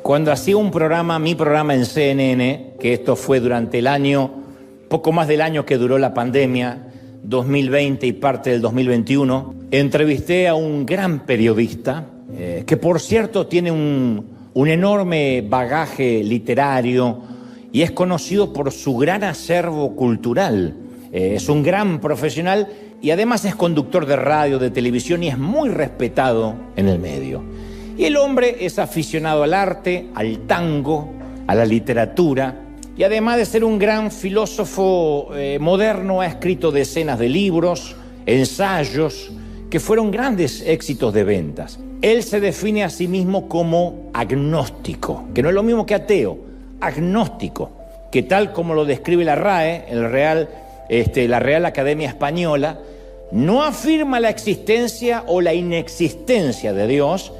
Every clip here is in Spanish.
cuando hacía mi programa en CNN, que esto fue durante el año, poco más del año que duró la pandemia, 2020 y parte del 2021, entrevisté a un gran periodista, que por cierto tiene un enorme bagaje literario y es conocido por su gran acervo cultural. Es un gran profesional y además es conductor de radio, de televisión y es muy respetado en el medio. Y el hombre es aficionado al arte, al tango, a la literatura y además de ser un gran filósofo moderno ha escrito decenas de libros, ensayos que fueron grandes éxitos de ventas. Él se define a sí mismo como agnóstico, que no es lo mismo que ateo, agnóstico, que tal como lo describe la RAE, la Real Academia Española, no afirma la existencia o la inexistencia de Dios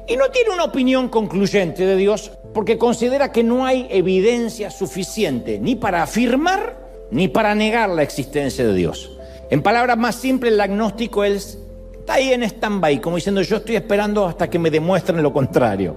y no tiene una opinión concluyente de Dios porque considera que no hay evidencia suficiente ni para afirmar ni para negar la existencia de Dios. En palabras más simples, el agnóstico está ahí en stand-by, como diciendo yo estoy esperando hasta que me demuestren lo contrario.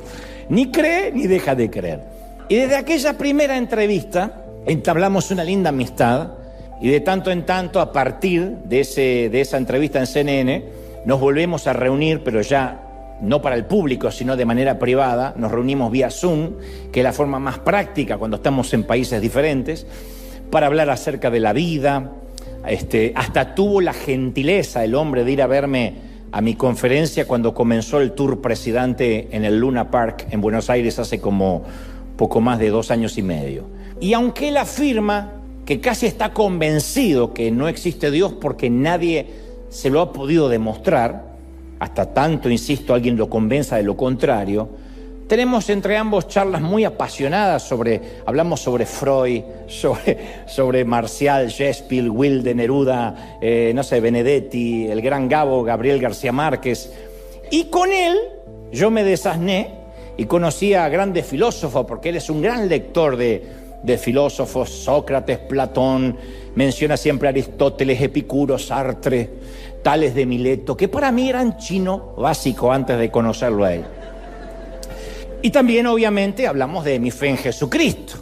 Ni cree ni deja de creer. Y desde aquella primera entrevista entablamos una linda amistad y de tanto en tanto, a partir de esa entrevista en CNN, nos volvemos a reunir, pero ya no para el público, sino de manera privada. Nos reunimos vía Zoom, que es la forma más práctica cuando estamos en países diferentes, para hablar acerca de la vida. Hasta tuvo la gentileza el hombre de ir a verme a mi conferencia cuando comenzó el tour presidente en el Luna Park en Buenos Aires hace como poco más de 2 años y medio. Y aunque él afirma que casi está convencido que no existe Dios porque nadie se lo ha podido demostrar, hasta tanto, insisto, alguien lo convenza de lo contrario, tenemos entre ambos charlas muy apasionadas hablamos sobre Freud, sobre Marcial, Shakespeare, Wilde, Neruda, Benedetti, el gran Gabriel García Márquez. Y con él yo me desasné y conocí a grandes filósofos, porque él es un gran lector de filósofos, Sócrates, Platón, menciona siempre a Aristóteles, Epicuro, Sartre, Tales de Mileto, que para mí eran chino básico antes de conocerlo a él. Y también, obviamente, hablamos de mi fe en Jesucristo.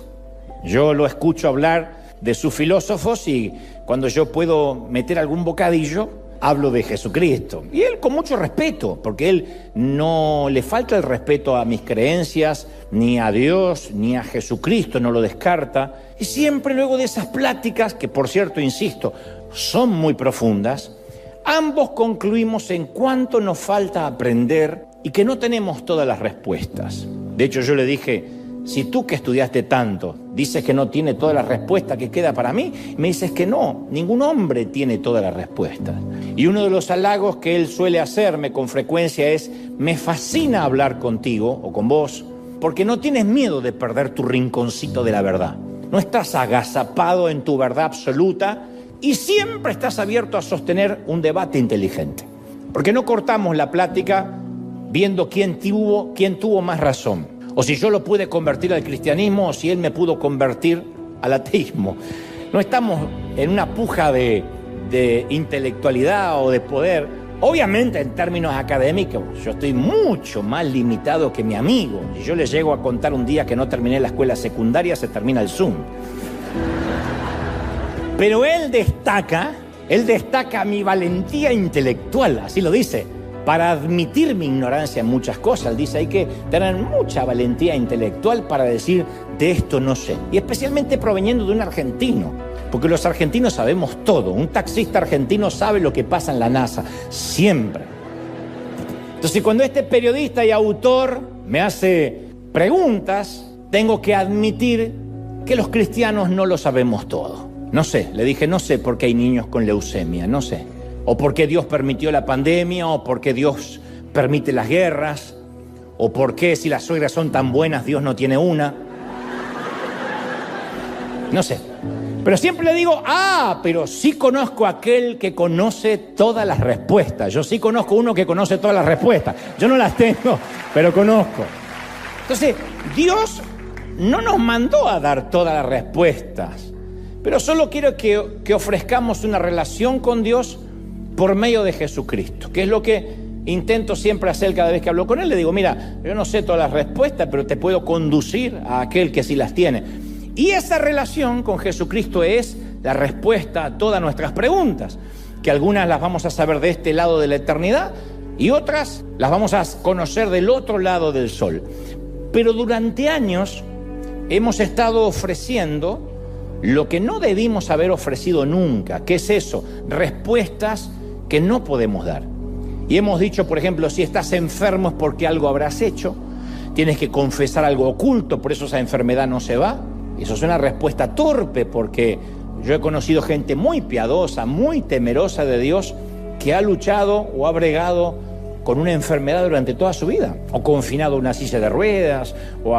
Yo lo escucho hablar de sus filósofos y cuando yo puedo meter algún bocadillo, hablo de Jesucristo. Y él con mucho respeto, porque él no le falta el respeto a mis creencias, ni a Dios, ni a Jesucristo, no lo descarta. Y siempre luego de esas pláticas, que por cierto, insisto, son muy profundas, ambos concluimos en cuánto nos falta aprender y que no tenemos todas las respuestas. De hecho, yo le dije, si tú que estudiaste tanto dices que no tiene todas las respuestas, ¿qué queda para mí? Me dices que no, ningún hombre tiene todas las respuestas. Y uno de los halagos que él suele hacerme con frecuencia es, me fascina hablar contigo o con vos, porque no tienes miedo de perder tu rinconcito de la verdad. No estás agazapado en tu verdad absoluta y siempre estás abierto a sostener un debate inteligente. Porque no cortamos la plática viendo quién tuvo más razón. O si yo lo pude convertir al cristianismo o si él me pudo convertir al ateísmo. No estamos en una puja de intelectualidad o de poder. Obviamente, en términos académicos, yo estoy mucho más limitado que mi amigo. Si yo le llego a contar un día que no terminé la escuela secundaria, se termina el Zoom. Pero él destaca mi valentía intelectual, así lo dice, para admitir mi ignorancia en muchas cosas. Él dice, hay que tener mucha valentía intelectual para decir, de esto no sé. Y especialmente proveniendo de un argentino, porque los argentinos sabemos todo. Un taxista argentino sabe lo que pasa en la NASA, siempre. Entonces, cuando este periodista y autor me hace preguntas, tengo que admitir que los cristianos no lo sabemos todo. No sé, le dije, no sé por qué hay niños con leucemia, no sé. O por qué Dios permitió la pandemia, o por qué Dios permite las guerras, o por qué si las suegras son tan buenas Dios no tiene una. No sé. Pero siempre le digo, pero sí conozco a aquel que conoce todas las respuestas. Yo sí conozco uno que conoce todas las respuestas. Yo no las tengo, pero conozco. Entonces, Dios no nos mandó a dar todas las respuestas, pero solo quiero que ofrezcamos una relación con Dios por medio de Jesucristo, que es lo que intento siempre hacer cada vez que hablo con él. Le digo, mira, yo no sé todas las respuestas, pero te puedo conducir a aquel que sí las tiene. Y esa relación con Jesucristo es la respuesta a todas nuestras preguntas, que algunas las vamos a saber de este lado de la eternidad y otras las vamos a conocer del otro lado del sol. Pero durante años hemos estado ofreciendo lo que no debimos haber ofrecido nunca. ¿Qué es eso? Respuestas que no podemos dar. Y hemos dicho, por ejemplo, si estás enfermo es porque algo habrás hecho, tienes que confesar algo oculto, por eso esa enfermedad no se va. Y eso es una respuesta torpe, porque yo he conocido gente muy piadosa, muy temerosa de Dios, que ha luchado o ha bregado con una enfermedad durante toda su vida, o confinado a una silla de ruedas, o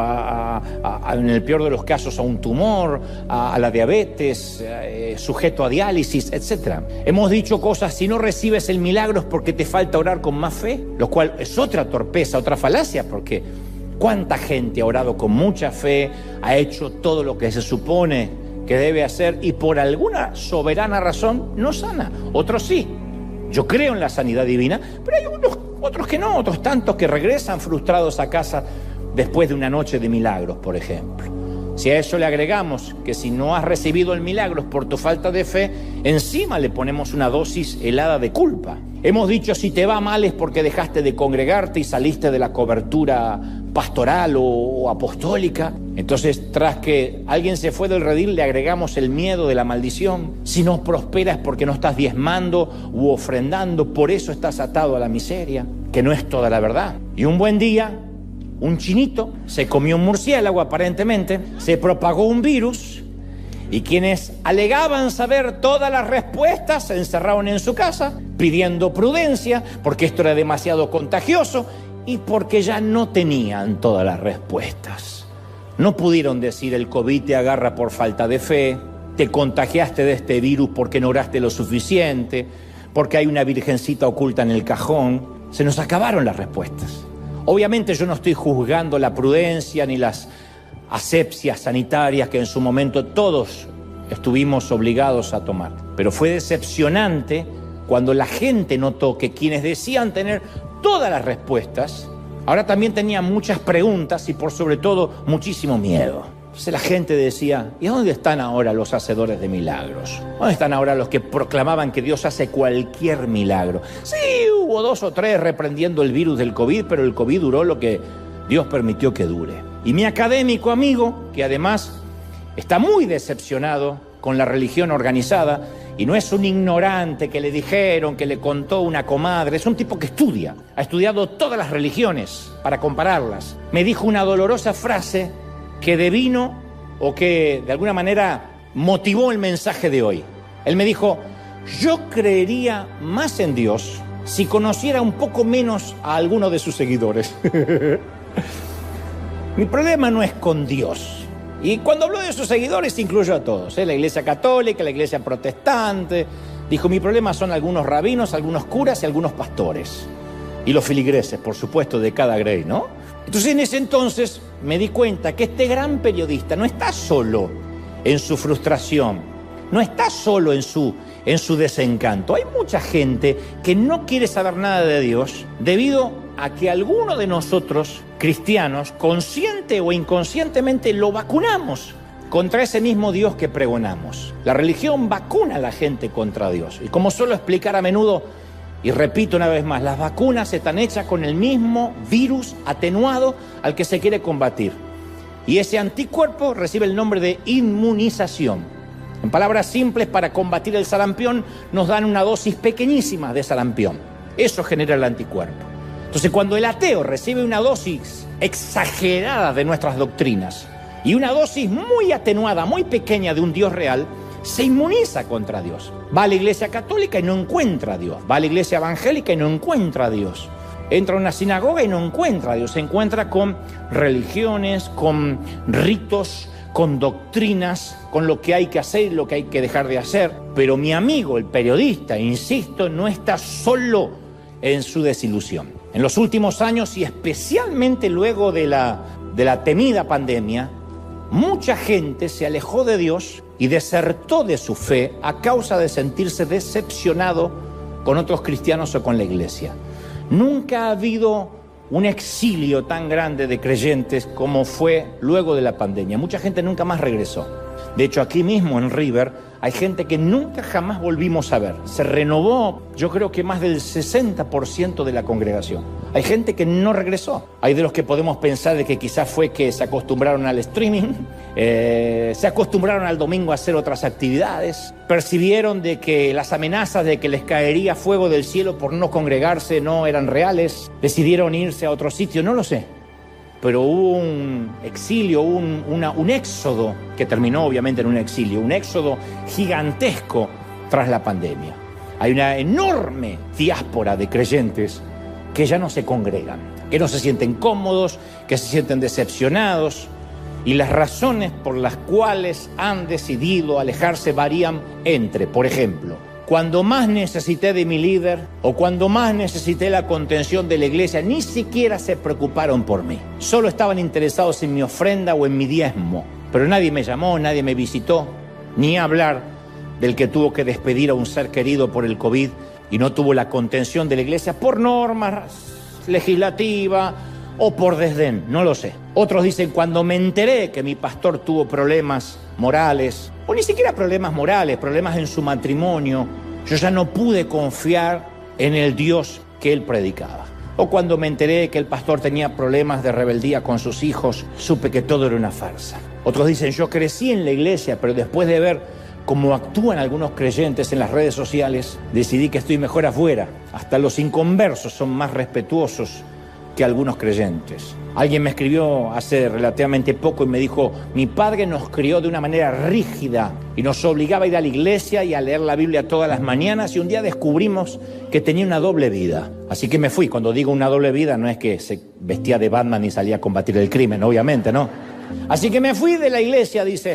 en el peor de los casos a un tumor, a la diabetes, sujeto a diálisis, etc. Hemos dicho cosas, si no recibes el milagro es porque te falta orar con más fe, lo cual es otra torpeza, otra falacia, porque ¿cuánta gente ha orado con mucha fe, ha hecho todo lo que se supone que debe hacer y por alguna soberana razón no sana? Otros sí. Yo creo en la sanidad divina, pero hay otros que no, otros tantos que regresan frustrados a casa después de una noche de milagros, por ejemplo. Si a eso le agregamos que si no has recibido el milagro por tu falta de fe, encima le ponemos una dosis helada de culpa. Hemos dicho, si te va mal es porque dejaste de congregarte y saliste de la cobertura pastoral o apostólica. Entonces, tras que alguien se fue del redil, le agregamos el miedo de la maldición. Si no prosperas es porque no estás diezmando u ofrendando, por eso estás atado a la miseria, que no es toda la verdad. Y un buen día, un chinito se comió un murciélago aparentemente, se propagó un virus y quienes alegaban saber todas las respuestas se encerraron en su casa pidiendo prudencia porque esto era demasiado contagioso y porque ya no tenían todas las respuestas. No pudieron decir el COVID te agarra por falta de fe, te contagiaste de este virus porque no oraste lo suficiente, porque hay una virgencita oculta en el cajón. Se nos acabaron las respuestas. Obviamente yo no estoy juzgando la prudencia ni las asepsias sanitarias que en su momento todos estuvimos obligados a tomar. Pero fue decepcionante cuando la gente notó que quienes decían tener todas las respuestas, ahora también tenían muchas preguntas y por sobre todo muchísimo miedo. Entonces la gente decía, ¿y dónde están ahora los hacedores de milagros? ¿Dónde están ahora los que proclamaban que Dios hace cualquier milagro? Sí, hubo 2 o 3 reprendiendo el virus del COVID, pero el COVID duró lo que Dios permitió que dure. Y mi académico amigo, que además está muy decepcionado con la religión organizada, y no es un ignorante que le dijeron, que le contó una comadre, es un tipo que estudia, ha estudiado todas las religiones para compararlas. Me dijo una dolorosa frase que devino o que de alguna manera motivó el mensaje de hoy. Él me dijo, yo creería más en Dios si conociera un poco menos a alguno de sus seguidores. Mi problema no es con Dios. Y cuando habló de sus seguidores, incluyó a todos, la Iglesia Católica, la Iglesia Protestante. Dijo, mi problema son algunos rabinos, algunos curas y algunos pastores. Y los filigreses, por supuesto, de cada grey, ¿no? Entonces, en ese entonces, me di cuenta que este gran periodista no está solo en su frustración, no está solo en su desencanto. Hay mucha gente que no quiere saber nada de Dios debido a que alguno de nosotros, cristianos, consciente o inconscientemente, lo vacunamos contra ese mismo Dios que pregonamos. La religión vacuna a la gente contra Dios. Y como suelo explicar a menudo, y repito una vez más, las vacunas están hechas con el mismo virus atenuado al que se quiere combatir. Y ese anticuerpo recibe el nombre de inmunización. En palabras simples, para combatir el sarampión, nos dan una dosis pequeñísima de sarampión. Eso genera el anticuerpo. Entonces, cuando el ateo recibe una dosis exagerada de nuestras doctrinas y una dosis muy atenuada, muy pequeña de un Dios real, se inmuniza contra Dios. Va a la Iglesia Católica y no encuentra a Dios. Va a la Iglesia Evangélica y no encuentra a Dios. Entra a una sinagoga y no encuentra a Dios. Se encuentra con religiones, con ritos, con doctrinas, con lo que hay que hacer y lo que hay que dejar de hacer. Pero mi amigo, el periodista, insisto, no está solo en su desilusión. En los últimos años y especialmente luego de la temida pandemia, mucha gente se alejó de Dios y desertó de su fe a causa de sentirse decepcionado con otros cristianos o con la iglesia. Nunca ha habido un exilio tan grande de creyentes como fue luego de la pandemia. Mucha gente nunca más regresó. De hecho, aquí mismo en River hay gente que nunca jamás volvimos a ver. Se renovó, yo creo que más del 60% de la congregación. Hay gente que no regresó. Hay de los que podemos pensar de que quizás fue que se acostumbraron al streaming, se acostumbraron al domingo a hacer otras actividades, percibieron de que las amenazas de que les caería fuego del cielo por no congregarse no eran reales, decidieron irse a otro sitio, no lo sé. Pero hubo un exilio, un éxodo, que terminó obviamente en un exilio, un éxodo gigantesco tras la pandemia. Hay una enorme diáspora de creyentes que ya no se congregan, que no se sienten cómodos, que se sienten decepcionados, y las razones por las cuales han decidido alejarse varían entre, por ejemplo, cuando más necesité de mi líder o cuando más necesité la contención de la iglesia, ni siquiera se preocuparon por mí. Solo estaban interesados en mi ofrenda o en mi diezmo. Pero nadie me llamó, nadie me visitó, ni hablar del que tuvo que despedir a un ser querido por el COVID y no tuvo la contención de la iglesia por normas legislativas o por desdén, no lo sé. Otros dicen, cuando me enteré que mi pastor tuvo problemas morales, o ni siquiera problemas morales, problemas en su matrimonio, yo ya no pude confiar en el Dios que él predicaba. O cuando me enteré que el pastor tenía problemas de rebeldía con sus hijos, supe que todo era una farsa. Otros dicen, yo crecí en la iglesia, pero después de ver cómo actúan algunos creyentes en las redes sociales, decidí que estoy mejor afuera. Hasta los inconversos son más respetuosos que algunos creyentes. Alguien me escribió hace relativamente poco y me dijo, mi padre nos crió de una manera rígida y nos obligaba a ir a la iglesia y a leer la Biblia todas las mañanas, y un día descubrimos que tenía una doble vida. Así que me fui. Cuando digo una doble vida no es que se vestía de Batman y salía a combatir el crimen, obviamente, ¿no? Así que me fui de la iglesia, dice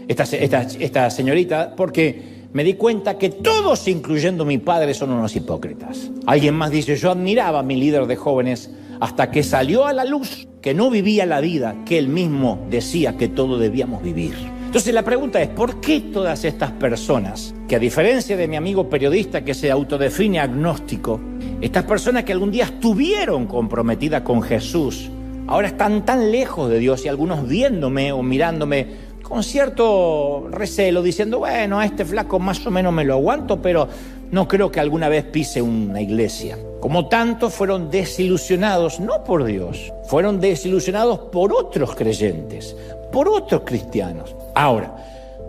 esta señorita, porque me di cuenta que todos, incluyendo mi padre, son unos hipócritas. Alguien más dice, yo admiraba a mi líder de jóvenes hasta que salió a la luz que no vivía la vida que él mismo decía que todos debíamos vivir. Entonces la pregunta es, ¿por qué todas estas personas, que a diferencia de mi amigo periodista que se autodefine agnóstico, estas personas que algún día estuvieron comprometidas con Jesús, ahora están tan lejos de Dios, y algunos viéndome o mirándome con cierto recelo, diciendo, bueno, a este flaco más o menos me lo aguanto, pero no creo que alguna vez pise una iglesia? Como tantos fueron desilusionados, no por Dios, fueron desilusionados por otros creyentes, por otros cristianos. Ahora,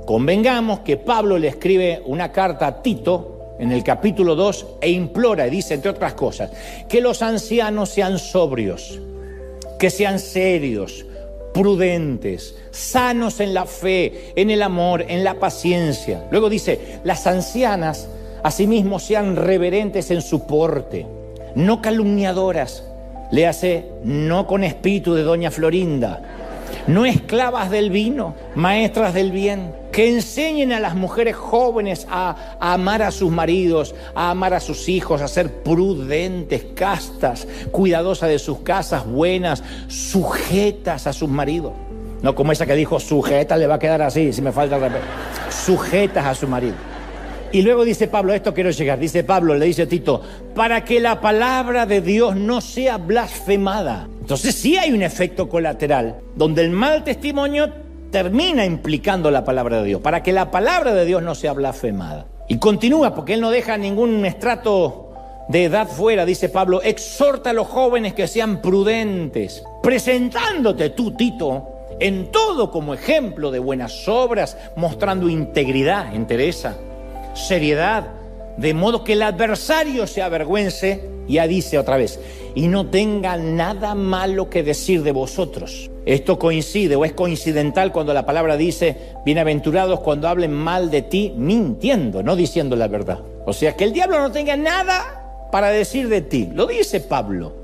convengamos que Pablo le escribe una carta a Tito en el capítulo 2 e implora, y dice, entre otras cosas, que los ancianos sean sobrios, que sean serios, prudentes, sanos en la fe, en el amor, en la paciencia. Luego dice, las ancianas asimismo sean reverentes en su porte, no calumniadoras, léase, no con espíritu de doña Florinda, no esclavas del vino, maestras del bien, que enseñen a las mujeres jóvenes a amar a sus maridos, a amar a sus hijos, a ser prudentes, castas, cuidadosas de sus casas, buenas, sujetas a sus maridos. No como esa que dijo, sujeta, le va a quedar así, si me falta el respeto. Sujetas a su marido. Y luego dice Pablo, esto quiero llegar, dice Pablo, le dice a Tito, para que la palabra de Dios no sea blasfemada. Entonces sí hay un efecto colateral, donde el mal testimonio termina implicando la palabra de Dios, para que la palabra de Dios no sea blasfemada. Y continúa, porque él no deja ningún estrato de edad fuera, dice Pablo, exhorta a los jóvenes que sean prudentes, presentándote tú, Tito, en todo como ejemplo de buenas obras, mostrando integridad, entereza, seriedad, de modo que el adversario se avergüence, ya dice otra vez, y no tenga nada malo que decir de vosotros. Esto coincide o es coincidental cuando la palabra dice, bienaventurados cuando hablen mal de ti, mintiendo, no diciendo la verdad. O sea, que el diablo no tenga nada para decir de ti, lo dice Pablo.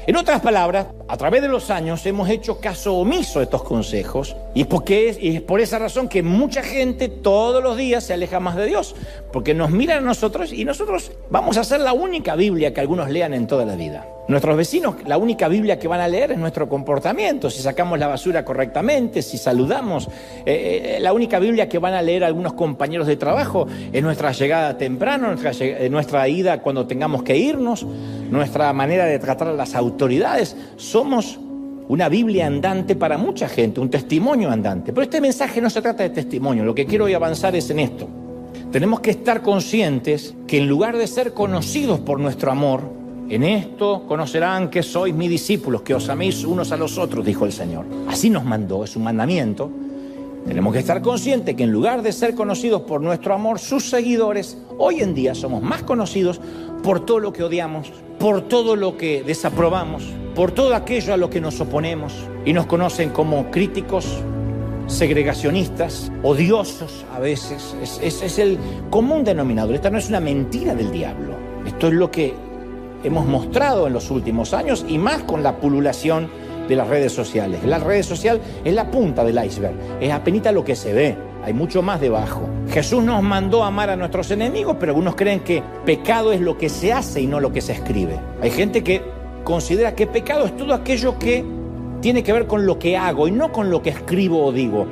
En otras palabras, a través de los años hemos hecho caso omiso a estos consejos, y es por esa razón que mucha gente todos los días se aleja más de Dios, porque nos miran a nosotros y nosotros vamos a ser la única Biblia que algunos lean en toda la vida. Nuestros vecinos, la única Biblia que van a leer es nuestro comportamiento, si sacamos la basura correctamente, si saludamos. La única Biblia que van a leer algunos compañeros de trabajo es nuestra llegada temprano, nuestra ida cuando tengamos que irnos. nuestra manera de tratar a las autoridades. Somos una Biblia andante para mucha gente, un testimonio andante. Pero este mensaje no se trata de testimonio. Lo que quiero hoy avanzar es en esto. Tenemos que estar conscientes que en lugar de ser conocidos por nuestro amor, en esto conocerán que sois mis discípulos, que os améis unos a los otros, dijo el Señor. Así nos mandó, es un mandamiento. Tenemos que estar conscientes que en lugar de ser conocidos por nuestro amor, sus seguidores, hoy en día somos más conocidos por todo lo que odiamos, por todo lo que desaprobamos, por todo aquello a lo que nos oponemos, y nos conocen como críticos, segregacionistas, odiosos a veces. Es el común denominador. Esta no es una mentira del diablo. Esto es lo que hemos mostrado en los últimos años, y más con la pululación de las redes sociales. La red social es la punta del iceberg, es apenas lo que se ve, hay mucho más debajo. Jesús nos mandó a amar a nuestros enemigos, pero algunos creen que pecado es lo que se hace y no lo que se escribe. Hay gente que considera que pecado es todo aquello que tiene que ver con lo que hago y no con lo que escribo o digo.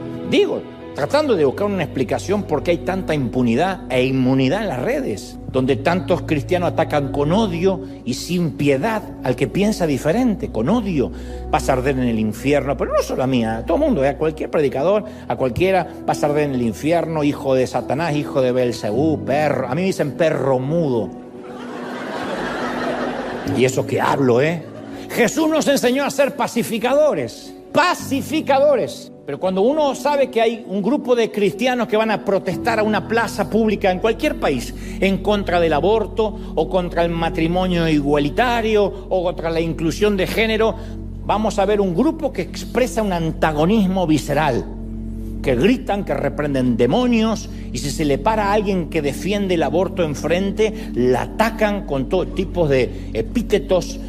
Tratando de buscar una explicación por qué hay tanta impunidad e inmunidad en las redes, donde tantos cristianos atacan con odio y sin piedad al que piensa diferente, con odio. Vas a arder en el infierno, pero no solo a mí, a todo el mundo, a cualquier predicador, a cualquiera, vas a arder en el infierno, hijo de Satanás, hijo de Belcebú, perro. A mí me dicen perro mudo. Y eso que hablo, Jesús nos enseñó a ser pacificadores. Pero cuando uno sabe que hay un grupo de cristianos que van a protestar a una plaza pública en cualquier país en contra del aborto o contra el matrimonio igualitario o contra la inclusión de género, vamos a ver un grupo que expresa un antagonismo visceral, que gritan, que reprenden demonios, y si se le para a alguien que defiende el aborto enfrente, la atacan con todo tipo de epítetos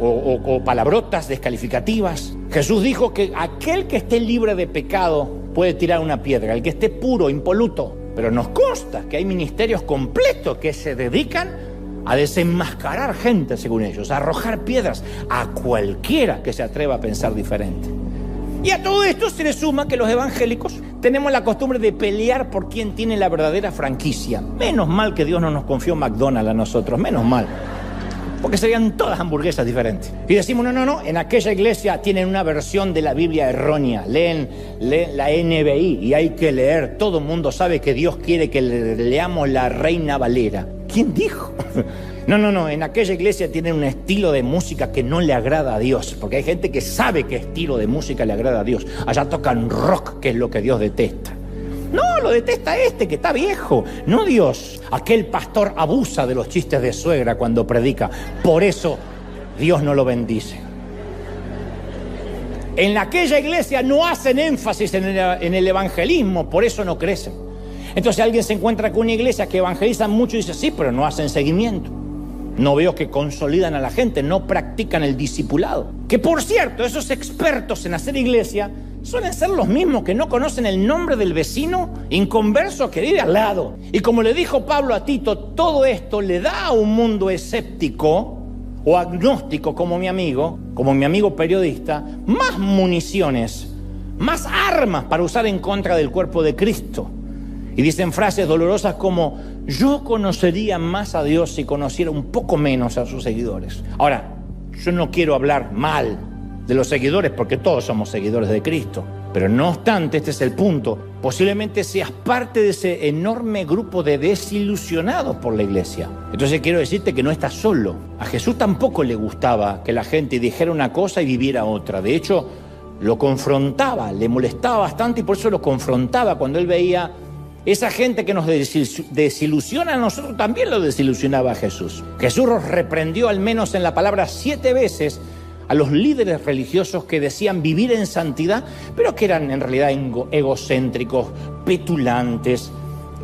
o palabrotas descalificativas. Jesús dijo que aquel que esté libre de pecado puede tirar una piedra, el que esté puro, impoluto. Pero nos consta que hay ministerios completos que se dedican a desenmascarar gente, según ellos, a arrojar piedras a cualquiera que se atreva a pensar diferente. Y a todo esto se le suma que los evangélicos tenemos la costumbre de pelear por quién tiene la verdadera franquicia. Menos mal que Dios no nos confió McDonald's a nosotros, menos mal. Porque serían todas hamburguesas diferentes. Y decimos, no, en aquella iglesia tienen una versión de la Biblia errónea. Leen la NBI y hay que leer. Todo el mundo sabe que Dios quiere que leamos la Reina Valera. ¿Quién dijo? No, en aquella iglesia tienen un estilo de música que no le agrada a Dios. Porque hay gente que sabe qué estilo de música le agrada a Dios. Allá tocan rock, que es lo que Dios detesta. No, lo detesta que está viejo, no Dios. Aquel pastor abusa de los chistes de suegra cuando predica. Por eso Dios no lo bendice. En aquella iglesia no hacen énfasis en el evangelismo, por eso no crecen. Entonces alguien se encuentra con una iglesia que evangelizan mucho y dice, sí, pero no hacen seguimiento. No veo que consolidan a la gente, no practican el discipulado. Que por cierto, esos expertos en hacer iglesia suelen ser los mismos que no conocen el nombre del vecino inconverso que vive al lado. Y como le dijo Pablo a Tito, todo esto le da a un mundo escéptico o agnóstico como mi amigo periodista, más municiones, más armas para usar en contra del cuerpo de Cristo. Y dicen frases dolorosas como, yo conocería más a Dios si conociera un poco menos a sus seguidores. Ahora, yo no quiero hablar mal de los seguidores porque todos somos seguidores de Cristo. Pero no obstante, este es el punto. Posiblemente seas parte de ese enorme grupo de desilusionados por la iglesia. Entonces quiero decirte que no estás solo. A Jesús tampoco le gustaba que la gente dijera una cosa y viviera otra. De hecho, lo confrontaba, le molestaba bastante y por eso lo confrontaba cuando él veía esa gente que nos desilusiona. A nosotros también lo desilusionaba a Jesús. Jesús los reprendió al menos en la palabra 7 veces a los líderes religiosos que decían vivir en santidad, pero que eran en realidad egocéntricos, petulantes,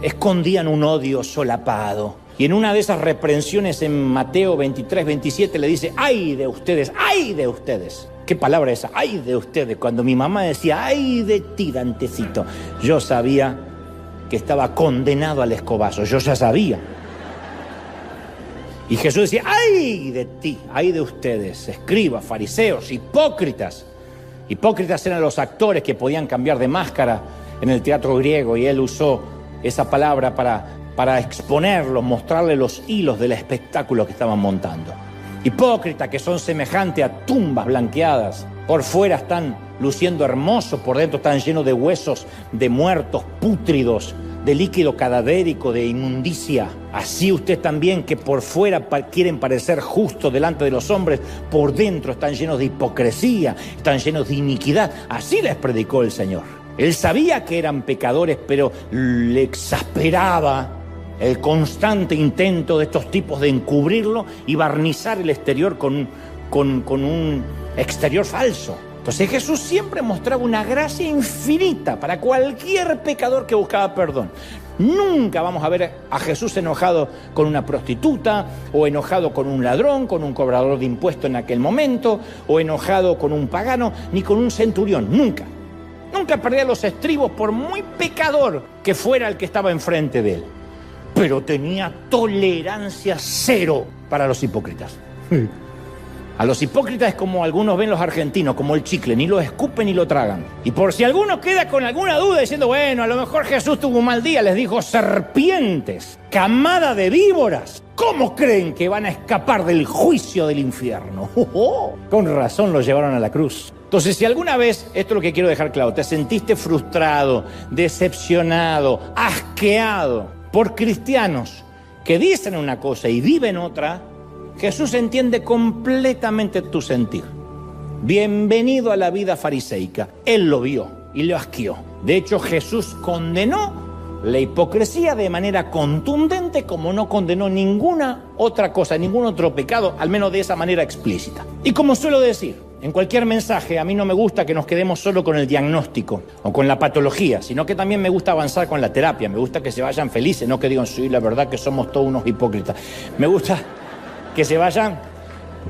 escondían un odio solapado. Y en una de esas reprensiones en Mateo 23, 27 le dice, ¡ay de ustedes! ¡Ay de ustedes! ¿Qué palabra es esa? ¡Ay de ustedes! Cuando mi mamá decía, ¡ay de ti, Dantecito! Yo sabía que estaba condenado al escobazo, yo ya sabía. Y Jesús decía, ¡ay de ti! ¡Ay de ustedes! Escribas, fariseos, hipócritas. Hipócritas eran los actores que podían cambiar de máscara en el teatro griego y él usó esa palabra para para exponerlos, mostrarle los hilos del espectáculo que estaban montando. Hipócritas que son semejantes a tumbas blanqueadas. Por fuera están luciendo hermosos, por dentro están llenos de huesos de muertos, pútridos, de líquido cadavérico, de inmundicia. Así usted también, que por fuera quieren parecer justos delante de los hombres, por dentro están llenos de hipocresía, están llenos de iniquidad. Así les predicó el Señor. Él sabía que eran pecadores, pero le exasperaba el constante intento de estos tipos de encubrirlo y barnizar el exterior con un exterior falso. Entonces Jesús siempre mostraba una gracia infinita para cualquier pecador que buscaba perdón. Nunca vamos a ver a Jesús enojado con una prostituta, o enojado con un ladrón, con un cobrador de impuestos en aquel momento, o enojado con un pagano, ni con un centurión. Nunca. Nunca perdía los estribos por muy pecador que fuera el que estaba enfrente de él. Pero tenía tolerancia cero para los hipócritas. A los hipócritas es como algunos ven los argentinos, como el chicle, ni lo escupen ni lo tragan. Y por si alguno queda con alguna duda diciendo, bueno, a lo mejor Jesús tuvo un mal día, les dijo, serpientes, camada de víboras, ¿cómo creen que van a escapar del juicio del infierno? Con razón los llevaron a la cruz. Entonces, si alguna vez, esto es lo que quiero dejar claro, te sentiste frustrado, decepcionado, asqueado por cristianos que dicen una cosa y viven otra, Jesús entiende completamente tu sentir. Bienvenido a la vida fariseica. Él lo vio y lo asqueó. De hecho, Jesús condenó la hipocresía de manera contundente, como no condenó ninguna otra cosa, ningún otro pecado, al menos de esa manera explícita. Y como suelo decir, en cualquier mensaje, a mí no me gusta que nos quedemos solo con el diagnóstico o con la patología, sino que también me gusta avanzar con la terapia. Me gusta que se vayan felices, no que digan, sí, la verdad que somos todos unos hipócritas. Me gusta que se vayan,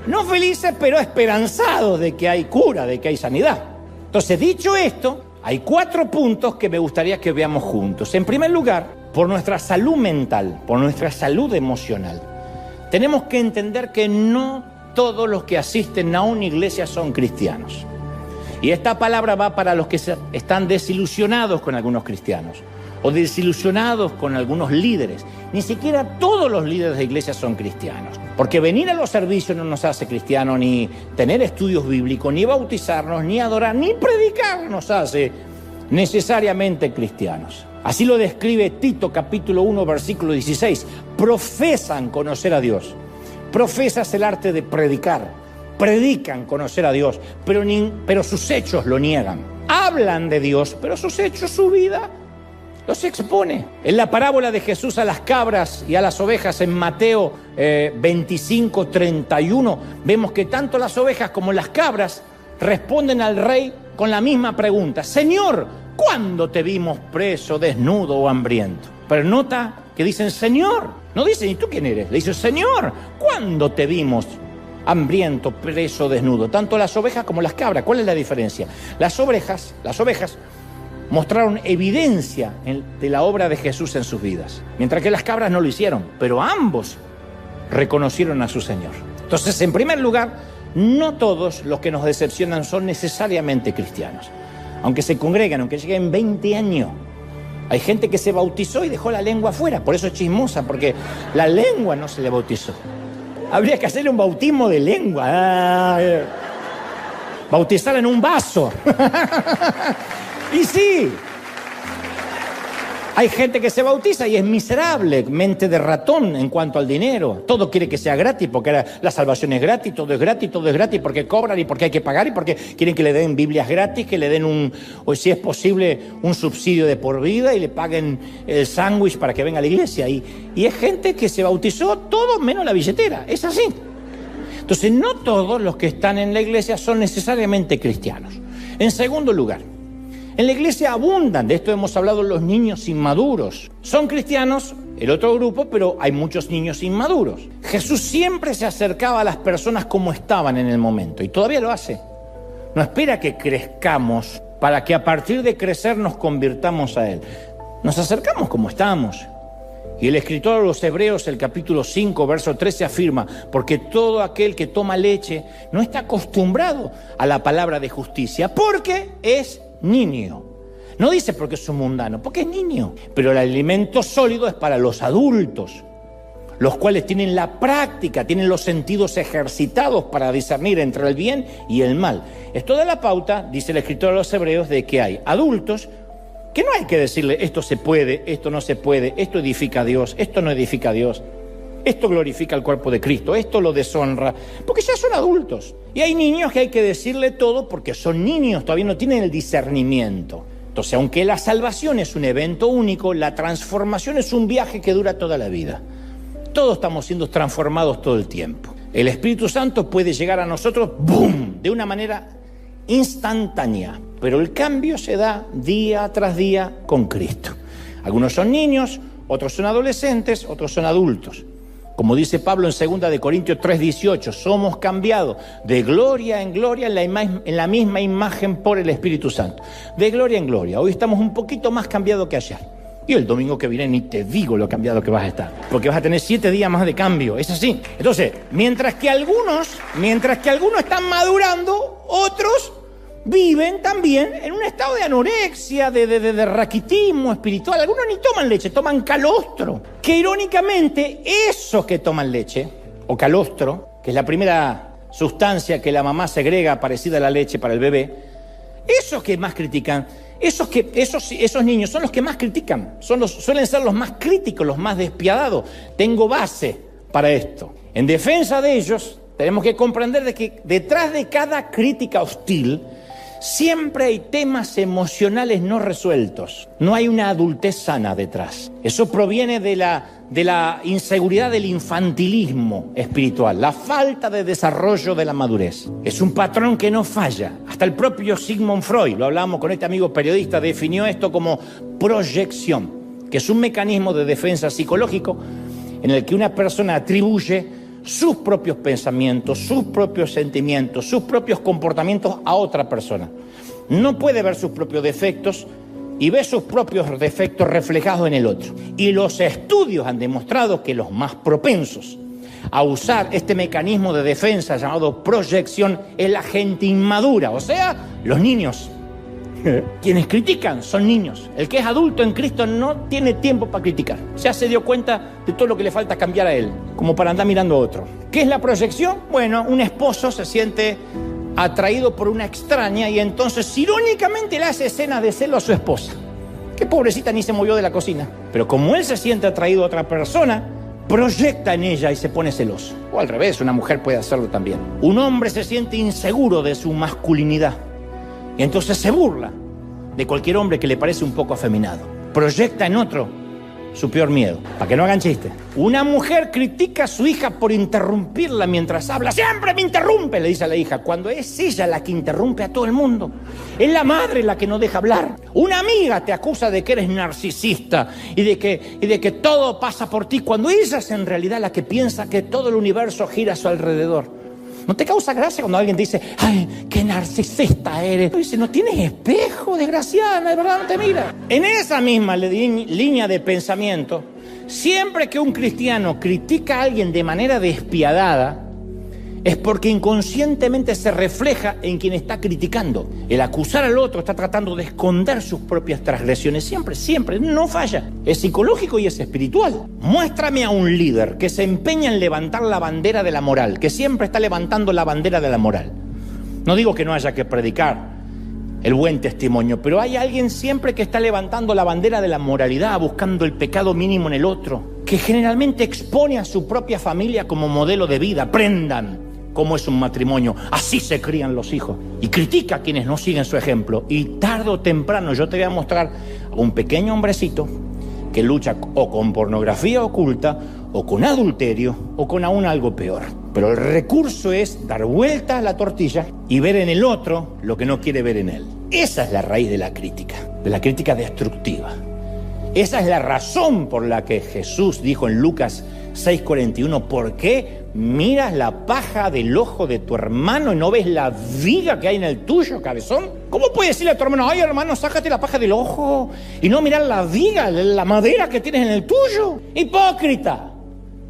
no felices, pero esperanzados de que hay cura, de que hay sanidad. Entonces, dicho esto, hay 4 puntos que me gustaría que veamos juntos. En primer lugar, por nuestra salud mental, por nuestra salud emocional, tenemos que entender que no todos los que asisten a una iglesia son cristianos. Y esta palabra va para los que están desilusionados con algunos cristianos o desilusionados con algunos líderes. Ni siquiera todos los líderes de iglesia son cristianos. Porque venir a los servicios no nos hace cristianos, ni tener estudios bíblicos, ni bautizarnos, ni adorar, ni predicar nos hace necesariamente cristianos. Así lo describe Tito capítulo 1 versículo 16. Profesan conocer a Dios. Profesas el arte de predicar. Predican conocer a Dios, pero sus hechos lo niegan. Hablan de Dios, pero sus hechos, su vida, los expone. En la parábola de Jesús a las cabras y a las ovejas en Mateo 25:31, vemos que tanto las ovejas como las cabras responden al rey con la misma pregunta. Señor, ¿cuándo te vimos preso, desnudo o hambriento? Pero nota que dicen Señor. No dicen, ¿y tú quién eres? Le dicen, Señor, ¿cuándo te vimos hambriento, preso, desnudo? Tanto las ovejas como las cabras. ¿Cuál es la diferencia? Las ovejas mostraron evidencia de la obra de Jesús en sus vidas, mientras que las cabras no lo hicieron, pero ambos reconocieron a su Señor. Entonces, en primer lugar, no todos los que nos decepcionan son necesariamente cristianos. Aunque se congregan, aunque lleguen 20 años, hay gente que se bautizó y dejó la lengua afuera, por eso es chismosa, porque la lengua no se le bautizó. Habría que hacerle un bautismo de lengua. Bautizar en un vaso. Y sí, hay gente que se bautiza y es miserable, mente de ratón en cuanto al dinero. Todo quiere que sea gratis, porque ahora la salvación es gratis, todo es gratis, porque cobran y porque hay que pagar y porque quieren que le den Biblias gratis, que le den o si es posible, un subsidio de por vida y le paguen el sándwich para que venga a la iglesia. Y es gente que se bautizó todo menos la billetera, es así. Entonces, no todos los que están en la iglesia son necesariamente cristianos. En segundo lugar, en la iglesia abundan, de esto hemos hablado, los niños inmaduros. Son cristianos, el otro grupo, pero hay muchos niños inmaduros. Jesús siempre se acercaba a las personas como estaban en el momento, y todavía lo hace. No espera que crezcamos para que a partir de crecer nos convirtamos a Él. Nos acercamos como estamos. Y el escritor de los Hebreos, el capítulo 5, verso 13, afirma, porque todo aquel que toma leche no está acostumbrado a la palabra de justicia, porque es niño. No dice porque es un mundano, porque es niño. Pero el alimento sólido es para los adultos, los cuales tienen la práctica, tienen los sentidos ejercitados para discernir entre el bien y el mal. Esto da la pauta, dice el escritor de los Hebreos, de que hay adultos que no hay que decirle esto se puede, esto no se puede, esto edifica a Dios, esto no edifica a Dios, esto glorifica al cuerpo de Cristo, esto lo deshonra, porque ya son adultos. Y hay niños que hay que decirle todo porque son niños, todavía no tienen el discernimiento. Entonces, aunque la salvación es un evento único, la transformación es un viaje que dura toda la vida. Todos estamos siendo transformados todo el tiempo. El Espíritu Santo puede llegar a nosotros, ¡boom!, de una manera instantánea, pero el cambio se da día tras día con Cristo. Algunos son niños, otros son adolescentes, otros son adultos. Como dice Pablo en 2 Corintios 3:18, somos cambiados de gloria en gloria en la misma imagen por el Espíritu Santo. De gloria en gloria. Hoy estamos un poquito más cambiados que ayer. Y el domingo que viene ni te digo lo cambiado que vas a estar, porque vas a tener 7 días más de cambio, es así. Entonces, mientras que algunos están madurando, otros viven también en un estado de anorexia, de raquitismo espiritual. Algunos ni toman leche, toman calostro. Que irónicamente, esos que toman leche, o calostro, que es la primera sustancia que la mamá segrega parecida a la leche para el bebé, esos que más critican, esos niños son los que más critican, suelen ser los más críticos, los más despiadados. Tengo base para esto. En defensa de ellos, tenemos que comprender de que detrás de cada crítica hostil siempre hay temas emocionales no resueltos. No hay una adultez sana detrás. Eso proviene de la inseguridad del infantilismo espiritual, la falta de desarrollo de la madurez. Es un patrón que no falla. Hasta el propio Sigmund Freud, lo hablábamos con este amigo periodista, definió esto como proyección, que es un mecanismo de defensa psicológico en el que una persona atribuye sus propios pensamientos, sus propios sentimientos, sus propios comportamientos a otra persona. No puede ver sus propios defectos y ve sus propios defectos reflejados en el otro. Y los estudios han demostrado que los más propensos a usar este mecanismo de defensa llamado proyección es la gente inmadura, o sea, los niños. Quienes critican son niños. El que es adulto en Cristo no tiene tiempo para criticar. Ya se dio cuenta de todo lo que le falta cambiar a él, como para andar mirando a otro. ¿Qué es la proyección? Bueno, un esposo se siente atraído por una extraña y entonces irónicamente le hace escenas de celo a su esposa. Que pobrecita ni se movió de la cocina. Pero como él se siente atraído a otra persona, proyecta en ella y se pone celoso. O al revés, una mujer puede hacerlo también. Un hombre se siente inseguro de su masculinidad y entonces se burla de cualquier hombre que le parece un poco afeminado. Proyecta en otro su peor miedo, para que no hagan chistes. Una mujer critica a su hija por interrumpirla mientras habla. ¡Siempre me interrumpe!, le dice a la hija, cuando es ella la que interrumpe a todo el mundo. Es la madre la que no deja hablar. Una amiga te acusa de que eres narcisista y de que todo pasa por ti, cuando ella es en realidad la que piensa que todo el universo gira a su alrededor. ¿No te causa gracia cuando alguien te dice, ay, qué narcisista eres? Dice, no tienes espejo, desgraciada, de verdad no te mira. En esa misma línea de pensamiento, siempre que un cristiano critica a alguien de manera despiadada, es porque inconscientemente se refleja en quien está criticando. El acusar al otro está tratando de esconder sus propias transgresiones. Siempre, no falla. Es psicológico y es espiritual. Muéstrame a un líder que se empeña en levantar la bandera de la moral, que siempre está levantando la bandera de la moral. No digo que no haya que predicar el buen testimonio, pero hay alguien siempre que está levantando la bandera de la moralidad, buscando el pecado mínimo en el otro, que generalmente expone a su propia familia como modelo de vida. Aprendan cómo es un matrimonio, así se crían los hijos. Y critica a quienes no siguen su ejemplo. Y tarde o temprano yo te voy a mostrar a un pequeño hombrecito que lucha o con pornografía oculta, o con adulterio, o con aún algo peor. Pero el recurso es dar vuelta a la tortilla y ver en el otro lo que no quiere ver en él. Esa es la raíz de la crítica destructiva. Esa es la razón por la que Jesús dijo en Lucas 6:41, ¿por qué miras la paja del ojo de tu hermano y no ves la viga que hay en el tuyo, cabezón? ¿Cómo puedes decirle a tu hermano, ay hermano, sácate la paja del ojo y no mirar la viga, la madera que tienes en el tuyo? Hipócrita,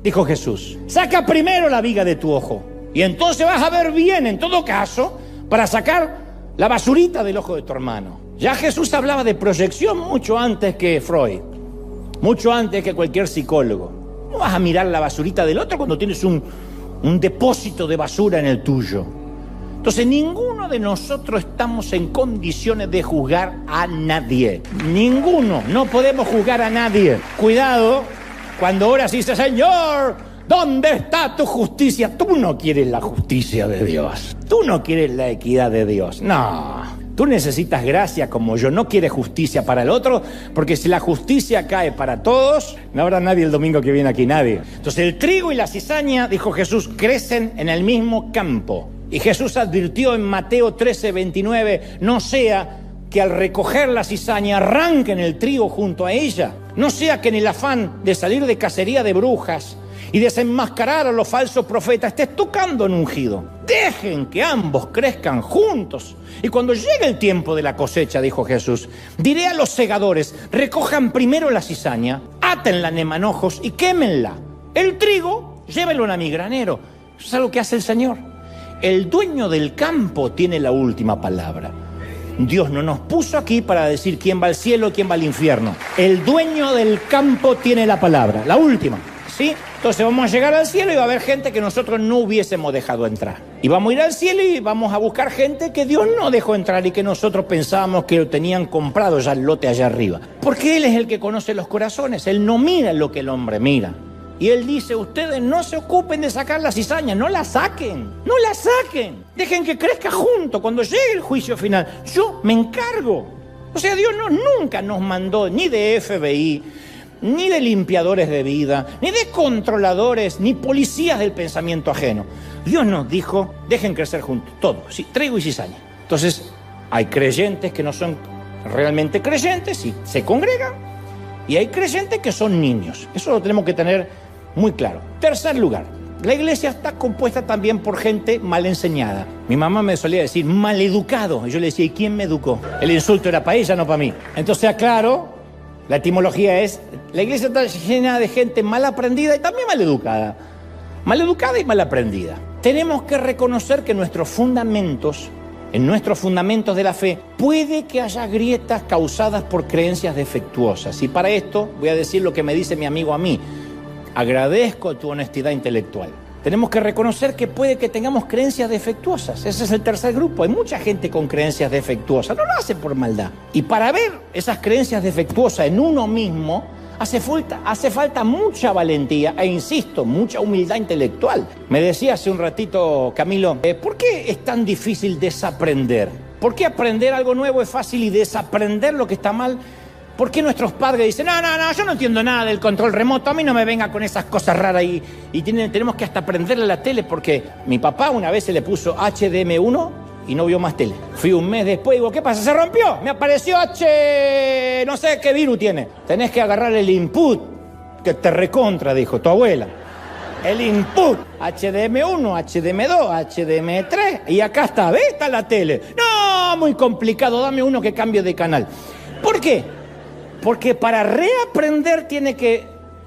dijo Jesús, saca primero la viga de tu ojo y entonces vas a ver bien, en todo caso, para sacar la basurita del ojo de tu hermano. Ya Jesús hablaba de proyección mucho antes que Freud, mucho antes que cualquier psicólogo. No vas a mirar la basurita del otro cuando tienes un depósito de basura en el tuyo. Entonces ninguno de nosotros estamos en condiciones de juzgar a nadie. Ninguno, no podemos juzgar a nadie. Cuidado cuando oras y dices, Señor, ¿dónde está tu justicia? Tú no quieres la justicia de Dios. Tú no quieres la equidad de Dios. No. Tú necesitas gracia como yo. No quieres justicia para el otro, porque si la justicia cae para todos, no habrá nadie el domingo que viene aquí, nadie. Entonces el trigo y la cizaña, dijo Jesús, crecen en el mismo campo. Y Jesús advirtió en Mateo 13:29, no sea que al recoger la cizaña arranquen el trigo junto a ella. No sea que en el afán de salir de cacería de brujas y desenmascarar a los falsos profetas estés tocando en ungido. Dejen que ambos crezcan juntos. Y cuando llegue el tiempo de la cosecha, dijo Jesús, diré a los segadores, recojan primero la cizaña, átenla en manojos y quémenla. El trigo, llévenlo a mi granero. Eso es algo que hace el Señor. El dueño del campo tiene la última palabra. Dios no nos puso aquí para decir quién va al cielo y quién va al infierno. El dueño del campo tiene la palabra, la última, ¿sí? Entonces vamos a llegar al cielo y va a haber gente que nosotros no hubiésemos dejado entrar. Y vamos a ir al cielo y vamos a buscar gente que Dios no dejó entrar y que nosotros pensábamos que lo tenían comprado ya el lote allá arriba. Porque Él es el que conoce los corazones. Él no mira lo que el hombre mira. Y Él dice, ustedes no se ocupen de sacar la cizaña, no la saquen, no la saquen. Dejen que crezca junto cuando llegue el juicio final. Yo me encargo. O sea, Dios nunca nos mandó ni de FBI, ni de limpiadores de vida, ni de controladores, ni policías del pensamiento ajeno. Dios nos dijo, dejen crecer juntos, todo, sí, trigo y cizaña. Entonces, hay creyentes que no son realmente creyentes y se congregan, y hay creyentes que son niños. Eso lo tenemos que tener muy claro. Tercer lugar, la iglesia está compuesta también por gente mal enseñada. Mi mamá me solía decir, maleducado. Y yo le decía, ¿y quién me educó? El insulto era para ella, no para mí. Entonces, aclaro, la etimología es, la iglesia está llena de gente mal aprendida y también mal educada. Mal educada y mal aprendida. Tenemos que reconocer que en nuestros fundamentos de la fe, puede que haya grietas causadas por creencias defectuosas. Y para esto voy a decir lo que me dice mi amigo a mí. Agradezco tu honestidad intelectual. Tenemos que reconocer que puede que tengamos creencias defectuosas. Ese es el tercer grupo. Hay mucha gente con creencias defectuosas. No lo hace por maldad. Y para ver esas creencias defectuosas en uno mismo, hace falta mucha valentía e, insisto, mucha humildad intelectual. Me decía hace un ratito Camilo, ¿por qué es tan difícil desaprender? ¿Por qué aprender algo nuevo es fácil y desaprender lo que está mal? ¿Por qué nuestros padres dicen, no, yo no entiendo nada del control remoto, a mí no me venga con esas cosas raras y tenemos que hasta aprenderle a la tele? Porque mi papá una vez se le puso HDM1 y no vio más tele. Fui un mes después y digo, ¿qué pasa? ¿Se rompió? Me apareció no sé qué virus tiene. Tenés que agarrar el input, que te recontra, dijo tu abuela. El input, HDM1, HDM2, HDM3, y acá está, ¿ves? Está la tele. No, muy complicado, dame uno que cambie de canal. ¿Por qué? Porque para reaprender tiene que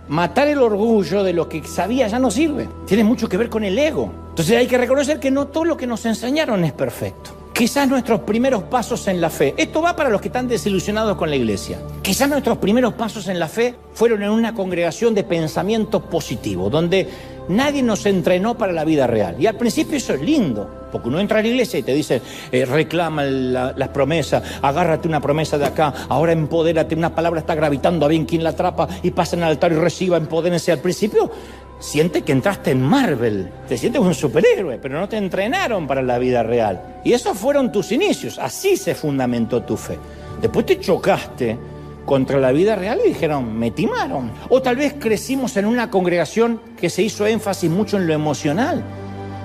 matar el orgullo de lo que sabía ya no sirve. Tiene mucho que ver con el ego. Entonces hay que reconocer que no todo lo que nos enseñaron es perfecto. Quizás nuestros primeros pasos en la fe, esto va para los que están desilusionados con la iglesia. Quizás nuestros primeros pasos en la fe fueron en una congregación de pensamiento positivo, donde nadie nos entrenó para la vida real. Y al principio eso es lindo, porque uno entra a la iglesia y te dice, reclama las promesas, agárrate una promesa de acá, ahora empodérate, una palabra está gravitando a bien quien la atrapa y pasen al altar y reciba, empodérense. Al principio sientes que entraste en Marvel, te sientes un superhéroe, pero no te entrenaron para la vida real. Y esos fueron tus inicios, así se fundamentó tu fe. Después te chocaste contra la vida real y dijeron, me timaron. O tal vez crecimos en una congregación que se hizo énfasis mucho en lo emocional.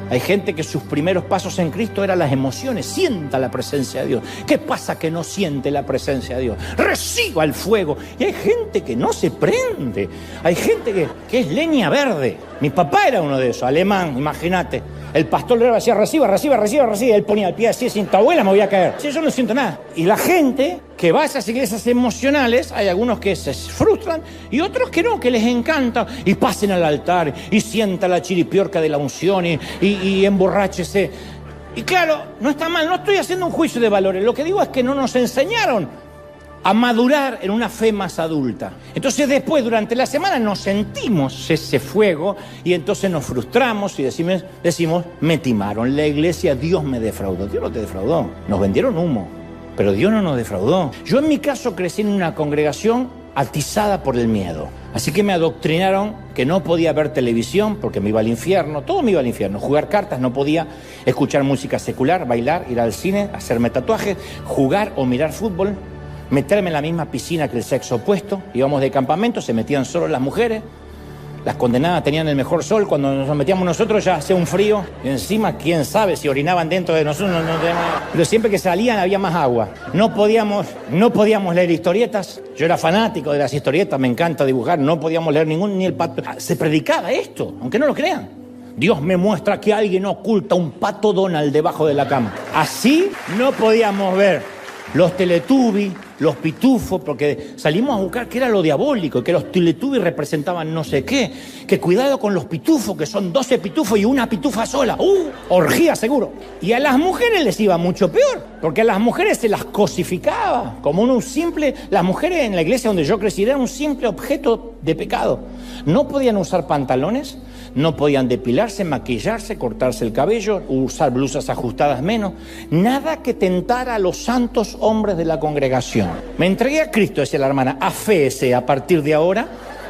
Hay gente que sus primeros pasos en Cristo eran las emociones. Sienta la presencia de Dios. ¿Qué pasa que no siente la presencia de Dios? Reciba el fuego. Y hay gente que no se prende. Hay gente que es leña verde. Mi papá era uno de esos, alemán, imagínate. El pastor le decía, reciba. Él ponía el pie así, sin tu abuela me voy a caer. Sí, yo no siento nada. Y la gente que va a esas iglesias emocionales, hay algunos que se frustran y otros que no, que les encanta. Y pasen al altar y sienta la chiripiorca de la unción y emborráchese. Y claro, no está mal, no estoy haciendo un juicio de valores. Lo que digo es que no nos enseñaron a madurar en una fe más adulta. Entonces después, durante la semana, nos sentimos ese fuego y entonces nos frustramos y decimos, me timaron la iglesia, Dios me defraudó. Dios no te defraudó, nos vendieron humo, pero Dios no nos defraudó. Yo en mi caso crecí en una congregación atizada por el miedo. Así que me adoctrinaron que no podía ver televisión porque me iba al infierno, todo me iba al infierno. Jugar cartas no podía, escuchar música secular, bailar, ir al cine, hacerme tatuajes, jugar o mirar fútbol, meterme en la misma piscina que el sexo opuesto. Íbamos de campamento, se metían solo las mujeres. Las condenadas tenían el mejor sol, cuando nos metíamos nosotros ya hacía un frío. Y encima, quién sabe si orinaban dentro de nosotros. Pero siempre que salían había más agua. No podíamos leer historietas. Yo era fanático de las historietas, me encanta dibujar. No podíamos leer ni el pato. Se predicaba esto, aunque no lo crean. Dios me muestra que alguien oculta un pato Donald debajo de la cama. Así no podíamos ver los Teletubbies, los pitufos, porque salimos a buscar qué era lo diabólico, que los Teletubbies representaban no sé qué, que cuidado con los pitufos, que son 12 pitufos y una pitufa sola. Orgía seguro. Y a las mujeres les iba mucho peor, porque a las mujeres se las cosificaba como las mujeres en la iglesia donde yo crecí eran un simple objeto de pecado. No podían usar pantalones, no podían depilarse, maquillarse, cortarse el cabello, usar blusas ajustadas menos. Nada que tentara a los santos hombres de la congregación. Me entregué a Cristo, decía la hermana, aféese a partir de ahora,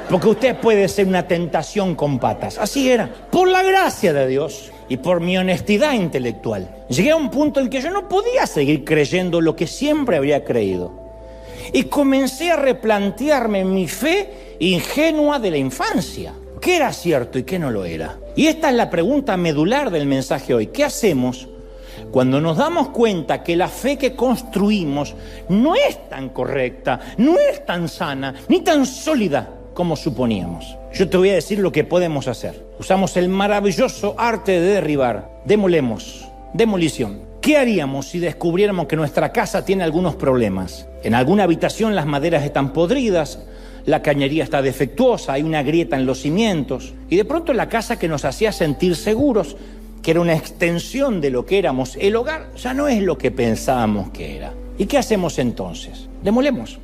porque usted puede ser una tentación con patas. Así era. Por la gracia de Dios y por mi honestidad intelectual, llegué a un punto en que yo no podía seguir creyendo lo que siempre había creído. Y comencé a replantearme mi fe ingenua de la infancia. ¿Qué era cierto y qué no lo era? Y esta es la pregunta medular del mensaje hoy. ¿Qué hacemos cuando nos damos cuenta que la fe que construimos no es tan correcta, no es tan sana, ni tan sólida como suponíamos? Yo te voy a decir lo que podemos hacer. Usamos el maravilloso arte de derribar. Demolición. ¿Qué haríamos si descubriéramos que nuestra casa tiene algunos problemas? En alguna habitación las maderas están podridas, la cañería está defectuosa, hay una grieta en los cimientos. Y de pronto la casa que nos hacía sentir seguros, que era una extensión de lo que éramos, el hogar ya no es lo que pensábamos que era. ¿Y qué hacemos entonces? Demolemos.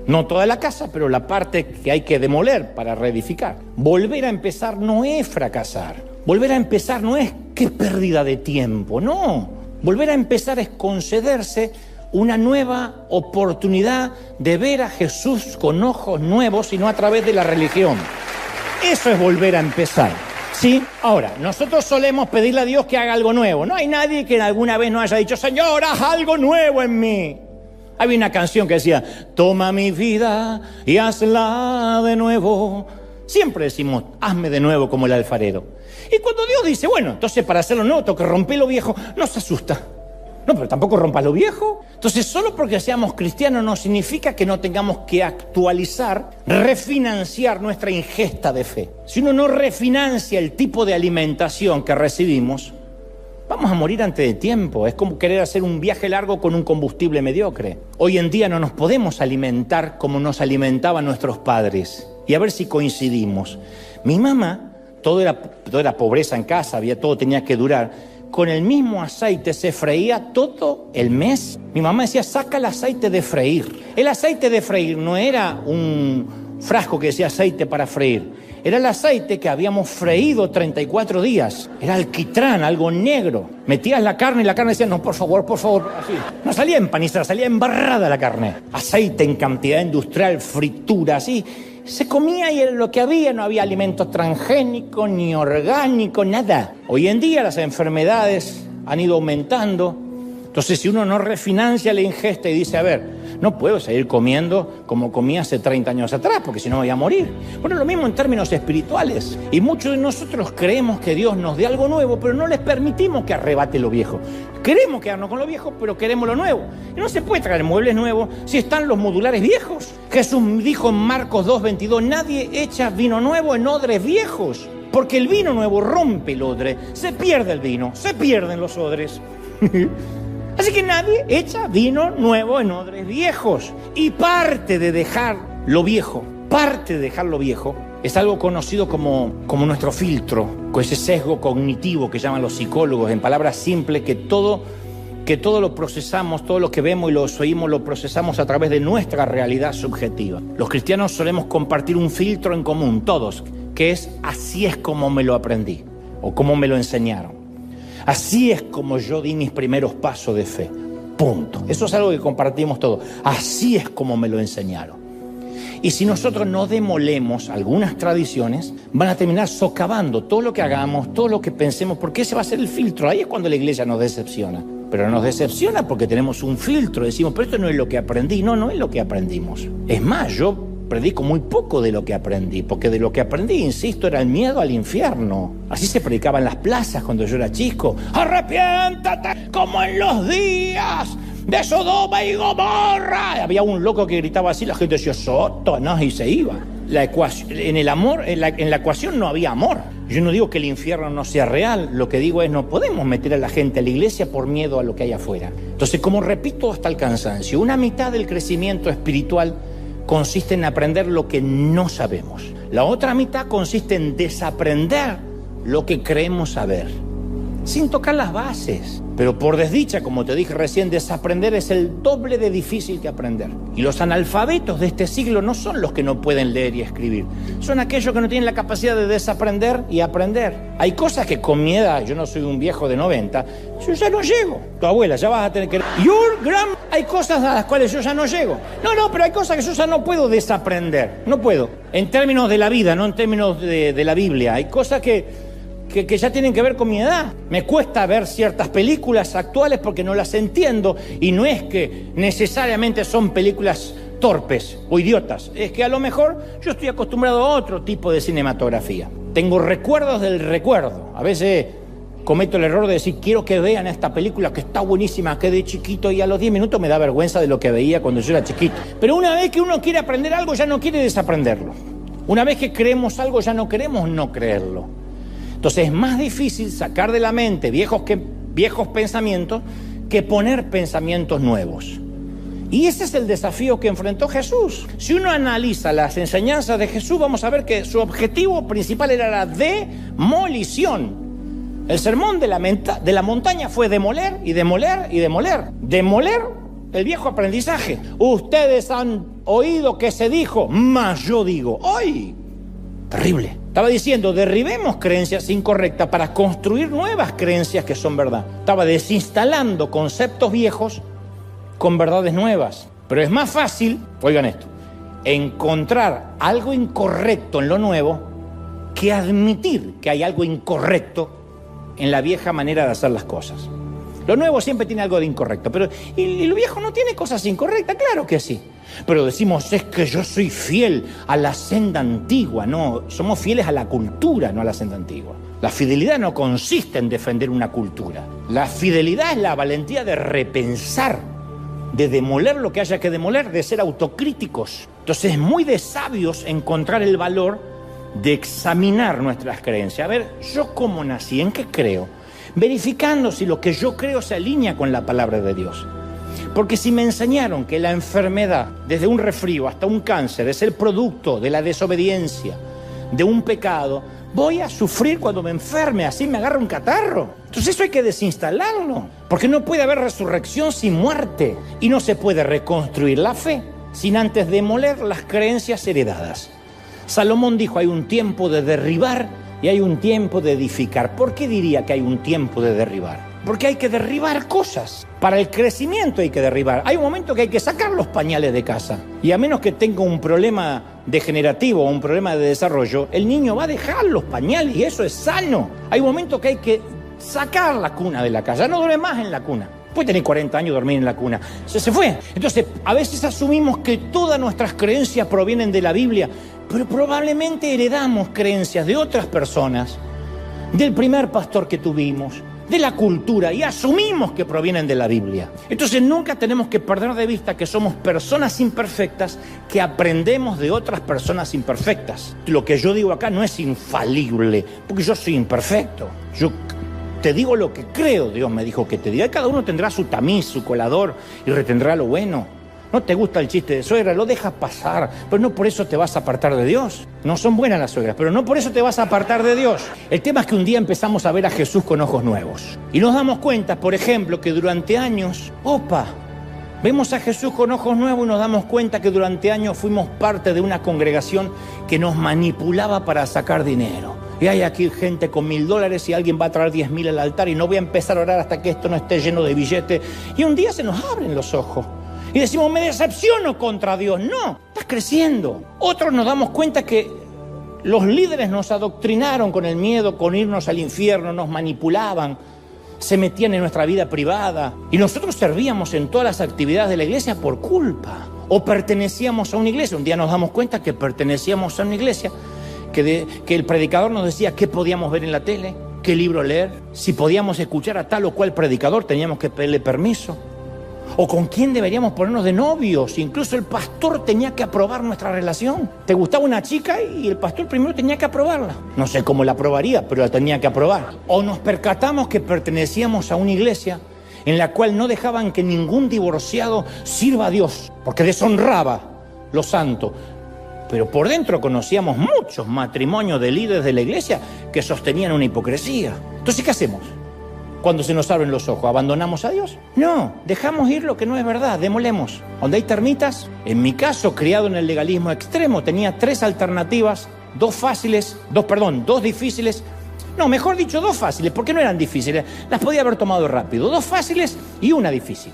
No toda la casa, pero la parte que hay que demoler para reedificar. Volver a empezar no es fracasar. Volver a empezar no es qué pérdida de tiempo, no. Volver a empezar es concederse una nueva oportunidad de ver a Jesús con ojos nuevos y no a través de la religión. Eso es volver a empezar, ¿sí? Ahora, nosotros solemos pedirle a Dios que haga algo nuevo. No hay nadie que alguna vez no haya dicho, Señor, haz algo nuevo en mí. Había una canción que decía, toma mi vida y hazla de nuevo. Siempre decimos, hazme de nuevo como el alfarero. Y cuando Dios dice, bueno, entonces para hacerlo nuevo tengo que romper lo viejo, no se asusta. No, pero tampoco rompas lo viejo. Entonces, solo porque seamos cristianos no significa que no tengamos que actualizar, refinanciar nuestra ingesta de fe. Si uno no refinancia el tipo de alimentación que recibimos, vamos a morir antes de tiempo. Es como querer hacer un viaje largo con un combustible mediocre. Hoy en día no nos podemos alimentar como nos alimentaban nuestros padres. Y a ver si coincidimos. Mi mamá, todo era pobreza en casa, todo tenía que durar. Con el mismo aceite se freía todo el mes. Mi mamá decía, saca el aceite de freír. El aceite de freír no era un frasco que decía aceite para freír. Era el aceite que habíamos freído 34 días. Era alquitrán, algo negro. Metías la carne y la carne decía, no, por favor, así. No salía empanizada, salía embarrada la carne. Aceite en cantidad industrial, fritura, así. Se comía y era lo que había, no había alimento transgénico, ni orgánico, nada. Hoy en día las enfermedades han ido aumentando. Entonces, si uno no refinancia la ingesta y dice, a ver, no puedo seguir comiendo como comía hace 30 años atrás, porque si no me voy a morir. Bueno, lo mismo en términos espirituales. Y muchos de nosotros creemos que Dios nos dé algo nuevo, pero no les permitimos que arrebate lo viejo. Queremos quedarnos con lo viejo, pero queremos lo nuevo. Y no se puede traer muebles nuevos si están los modulares viejos. Jesús dijo en Marcos 2:22, nadie echa vino nuevo en odres viejos, porque el vino nuevo rompe el odre, se pierde el vino, se pierden los odres. Así que nadie echa vino nuevo en odres viejos. Y parte de dejar lo viejo Es algo conocido como nuestro filtro, con ese sesgo cognitivo que llaman los psicólogos, en palabras simples, que todo lo procesamos, todo lo que vemos y lo oímos lo procesamos a través de nuestra realidad subjetiva. Los cristianos solemos compartir un filtro en común, todos, que es así es como me lo aprendí o como me lo enseñaron. Así es como yo di mis primeros pasos de fe. Punto. Eso es algo que compartimos todos. Así es como me lo enseñaron. Y si nosotros no demolemos algunas tradiciones, van a terminar socavando todo lo que hagamos, todo lo que pensemos, porque ese va a ser el filtro. Ahí es cuando la iglesia nos decepciona. Pero nos decepciona porque tenemos un filtro. Decimos, pero esto no es lo que aprendí. No es lo que aprendimos. Es más, yo predico muy poco de lo que aprendí, porque de lo que aprendí, insisto, era el miedo al infierno. Así se predicaba en las plazas cuando yo era chico. ¡Arrepiéntate como en los días de Sodoma y Gomorra! Había un loco que gritaba así, la gente decía, Satanás, y se iba. En el amor, en la ecuación no había amor. Yo no digo que el infierno no sea real, lo que digo es no podemos meter a la gente a la iglesia por miedo a lo que hay afuera. Entonces, como repito hasta el cansancio, una mitad del crecimiento espiritual consiste en aprender lo que no sabemos. La otra mitad consiste en desaprender lo que creemos saber, sin tocar las bases. Pero por desdicha, como te dije recién, desaprender es el doble de difícil que aprender. Y los analfabetos de este siglo no son los que no pueden leer y escribir. Son aquellos que no tienen la capacidad de desaprender y aprender. Hay cosas que con mi edad, yo no soy un viejo de 90, yo ya no llego. Tu abuela, ya vas a tener que... Hay cosas a las cuales yo ya no llego. No, pero hay cosas que yo ya no puedo desaprender. No puedo. En términos de la vida, no en términos de la Biblia. Hay cosas que ya tienen que ver con mi edad. Me cuesta ver ciertas películas actuales porque no las entiendo, y no es que necesariamente son películas torpes o idiotas, es que a lo mejor yo estoy acostumbrado a otro tipo de cinematografía. Tengo recuerdos del recuerdo. A veces cometo el error de decir, quiero que vean esta película que está buenísima, que de chiquito, y a los 10 minutos me da vergüenza de lo que veía cuando yo era chiquito. Pero una vez que uno quiere aprender algo, ya no quiere desaprenderlo. Una vez que creemos algo, ya no queremos no creerlo. Entonces es más difícil sacar de la mente viejos pensamientos que poner pensamientos nuevos. Y ese es el desafío que enfrentó Jesús. Si uno analiza las enseñanzas de Jesús, vamos a ver que su objetivo principal era la demolición. El sermón de la montaña fue demoler y demoler y demoler. Demoler el viejo aprendizaje. Ustedes han oído que se dijo, mas yo digo. ¡Ay! Terrible. Estaba diciendo, derribemos creencias incorrectas para construir nuevas creencias que son verdad. Estaba desinstalando conceptos viejos con verdades nuevas. Pero es más fácil, oigan esto, encontrar algo incorrecto en lo nuevo que admitir que hay algo incorrecto en la vieja manera de hacer las cosas. Lo nuevo siempre tiene algo de incorrecto, pero ¿y lo viejo no tiene cosas incorrectas? Claro que sí. Pero decimos, es que yo soy fiel a la senda antigua. No, somos fieles a la cultura, no a la senda antigua. La fidelidad no consiste en defender una cultura. La fidelidad es la valentía de repensar, de demoler lo que haya que demoler, de ser autocríticos. Entonces es muy de sabios encontrar el valor de examinar nuestras creencias. A ver, ¿yo cómo nací? ¿En qué creo? Verificando si lo que yo creo se alinea con la palabra de Dios. Porque si me enseñaron que la enfermedad, desde un resfrío hasta un cáncer, es el producto de la desobediencia, de un pecado, voy a sufrir cuando me enferme, así me agarra un catarro. Entonces eso hay que desinstalarlo, porque no puede haber resurrección sin muerte, y no se puede reconstruir la fe sin antes demoler las creencias heredadas. Salomón dijo, hay un tiempo de derribar y hay un tiempo de edificar. ¿Por qué diría que hay un tiempo de derribar? Porque hay que derribar cosas. Para el crecimiento hay que derribar. Hay un momento que hay que sacar los pañales de casa. Y a menos que tenga un problema degenerativo o un problema de desarrollo, el niño va a dejar los pañales y eso es sano. Hay un momento que hay que sacar la cuna de la casa. Ya no duerme más en la cuna. Puede tener 40 años y dormir en la cuna. Se fue. Entonces, a veces asumimos que todas nuestras creencias provienen de la Biblia, pero probablemente heredamos creencias de otras personas, del primer pastor que tuvimos, de la cultura, y asumimos que provienen de la Biblia. Entonces nunca tenemos que perder de vista que somos personas imperfectas que aprendemos de otras personas imperfectas. Lo que yo digo acá no es infalible, porque yo soy imperfecto. Yo te digo lo que creo, Dios me dijo que te diga. Cada uno tendrá su tamiz, su colador, y retendrá lo bueno. No te gusta el chiste de suegra, lo dejas pasar, pero no por eso te vas a apartar de Dios. No son buenas las suegras, pero no por eso te vas a apartar de Dios. El tema es que un día empezamos a ver a Jesús con ojos nuevos. Y nos damos cuenta, por ejemplo, que durante años, vemos a Jesús con ojos nuevos y nos damos cuenta que durante años fuimos parte de una congregación que nos manipulaba para sacar dinero. Y hay aquí gente con $1,000 y alguien va a traer 10,000 al altar y no voy a empezar a orar hasta que esto no esté lleno de billetes. Y un día se nos abren los ojos y decimos, me decepciono contra Dios. No, estás creciendo. Otros nos damos cuenta que los líderes nos adoctrinaron con el miedo, con irnos al infierno, nos manipulaban, se metían en nuestra vida privada y nosotros servíamos en todas las actividades de la iglesia por culpa. O pertenecíamos a una iglesia. Un día nos damos cuenta que pertenecíamos a una iglesia, que el predicador nos decía qué podíamos ver en la tele, qué libro leer, si podíamos escuchar a tal o cual predicador, teníamos que pedirle permiso, o con quién deberíamos ponernos de novios. Incluso el pastor tenía que aprobar nuestra relación. Te gustaba una chica y el pastor primero tenía que aprobarla. No sé cómo la aprobaría, pero la tenía que aprobar. O nos percatamos que pertenecíamos a una iglesia en la cual no dejaban que ningún divorciado sirva a Dios, porque deshonraba lo santo. Pero por dentro conocíamos muchos matrimonios de líderes de la iglesia que sostenían una hipocresía. Entonces, ¿qué hacemos cuando se nos abren los ojos? ¿Abandonamos a Dios? No, dejamos ir lo que no es verdad, demolemos. Donde hay termitas, en mi caso, criado en el legalismo extremo, tenía 3 alternativas, 2 difíciles. No, mejor dicho, 2 fáciles, porque no eran difíciles. Las podía haber tomado rápido. 2 fáciles y una difícil.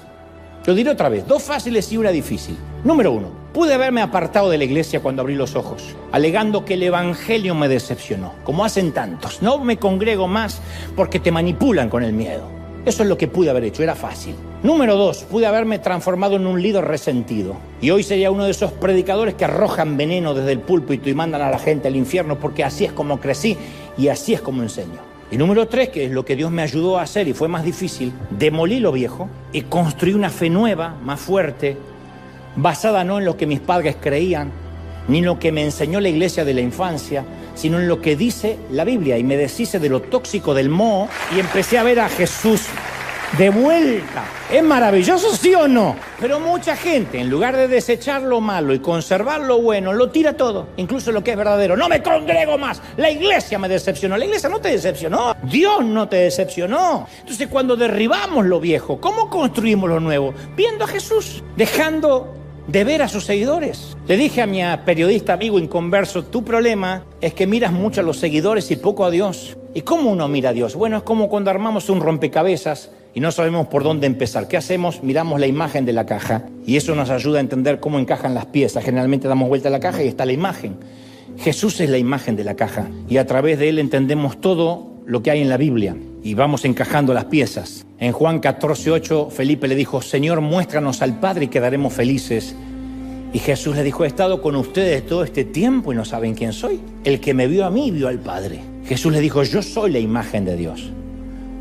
Lo diré otra vez, 2 fáciles y una difícil. Número 1, pude haberme apartado de la iglesia cuando abrí los ojos, alegando que el evangelio me decepcionó, como hacen tantos. No me congrego más porque te manipulan con el miedo. Eso es lo que pude haber hecho, era fácil. Número 2, pude haberme transformado en un líder resentido. Y hoy sería uno de esos predicadores que arrojan veneno desde el púlpito y mandan a la gente al infierno, porque así es como crecí y así es como enseño. Y número 3, que es lo que Dios me ayudó a hacer y fue más difícil, demolí lo viejo y construí una fe nueva, más fuerte, basada no en lo que mis padres creían, ni en lo que me enseñó la iglesia de la infancia, sino en lo que dice la Biblia. Y me deshice de lo tóxico del moho y empecé a ver a Jesús de vuelta. ¿Es maravilloso, sí o no? Pero mucha gente, en lugar de desechar lo malo y conservar lo bueno, lo tira todo, incluso lo que es verdadero. No me congrego más, la iglesia me decepcionó. La iglesia no te decepcionó, Dios no te decepcionó. Entonces, cuando derribamos lo viejo, ¿cómo construimos lo nuevo? Viendo a Jesús, dejando de ver a sus seguidores. Le dije a mi periodista amigo inconverso, tu problema es que miras mucho a los seguidores y poco a Dios. ¿Y cómo uno mira a Dios? Bueno, es como cuando armamos un rompecabezas y no sabemos por dónde empezar. ¿Qué hacemos? Miramos la imagen de la caja y eso nos ayuda a entender cómo encajan las piezas. Generalmente damos vuelta a la caja y está la imagen. Jesús es la imagen de la caja y a través de él entendemos todo lo que hay en la Biblia y vamos encajando las piezas. En Juan 14:8, Felipe le dijo, Señor, muéstranos al Padre y quedaremos felices. Y Jesús le dijo, he estado con ustedes todo este tiempo y no saben quién soy. El que me vio a mí, vio al Padre. Jesús le dijo, yo soy la imagen de Dios.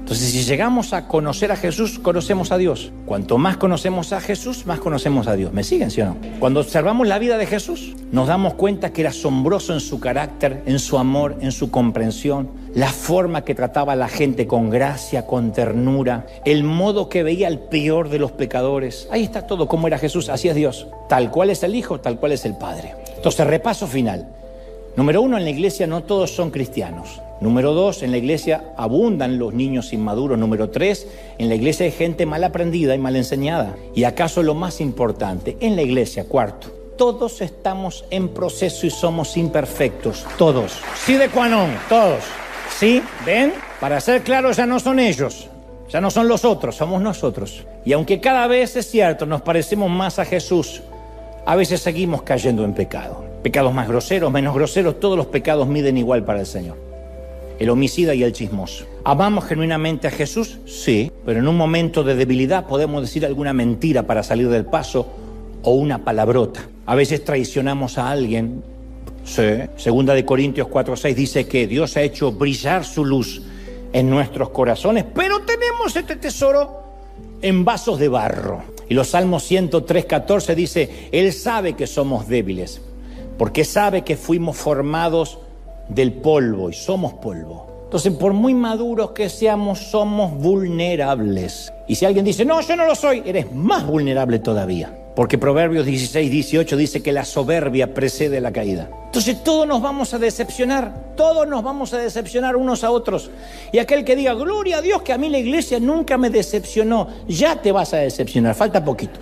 Entonces, si llegamos a conocer a Jesús, conocemos a Dios. Cuanto más conocemos a Jesús, más conocemos a Dios. ¿Me siguen, sí o no? Cuando observamos la vida de Jesús, nos damos cuenta que era asombroso en su carácter, en su amor, en su comprensión, la forma que trataba a la gente con gracia, con ternura, el modo que veía al peor de los pecadores. Ahí está todo, cómo era Jesús, así es Dios. Tal cual es el Hijo, tal cual es el Padre. Entonces, repaso final. Número 1, en la iglesia no todos son cristianos. Número 2, en la iglesia abundan los niños inmaduros. Número 3, en la iglesia hay gente mal aprendida y mal enseñada. Y acaso lo más importante, en la iglesia, 4, todos estamos en proceso y somos imperfectos. Todos. Sí de qua non, todos. ¿Sí? ¿Ven? Para ser claros, ya no son ellos. Ya no son los otros, somos nosotros. Y aunque cada vez es cierto, nos parecemos más a Jesús, a veces seguimos cayendo en pecado. Pecados más groseros, menos groseros, todos los pecados miden igual para el Señor. El homicida y el chismoso. ¿Amamos genuinamente a Jesús? Sí, pero en un momento de debilidad podemos decir alguna mentira para salir del paso o una palabrota. A veces traicionamos a alguien. Sí. Segunda de Corintios 4:6 dice que Dios ha hecho brillar su luz en nuestros corazones, pero tenemos este tesoro en vasos de barro. Y los Salmos 103:14 dice, Él sabe que somos débiles, porque sabe que fuimos formados del polvo y somos polvo. Entonces, por muy maduros que seamos, somos vulnerables. Y si alguien dice, no, yo no lo soy, eres más vulnerable todavía. Porque Proverbios 16:18 dice que la soberbia precede la caída. Entonces todos nos vamos a decepcionar unos a otros. Y aquel que diga, gloria a Dios que a mí la iglesia nunca me decepcionó, ya te vas a decepcionar, falta poquito.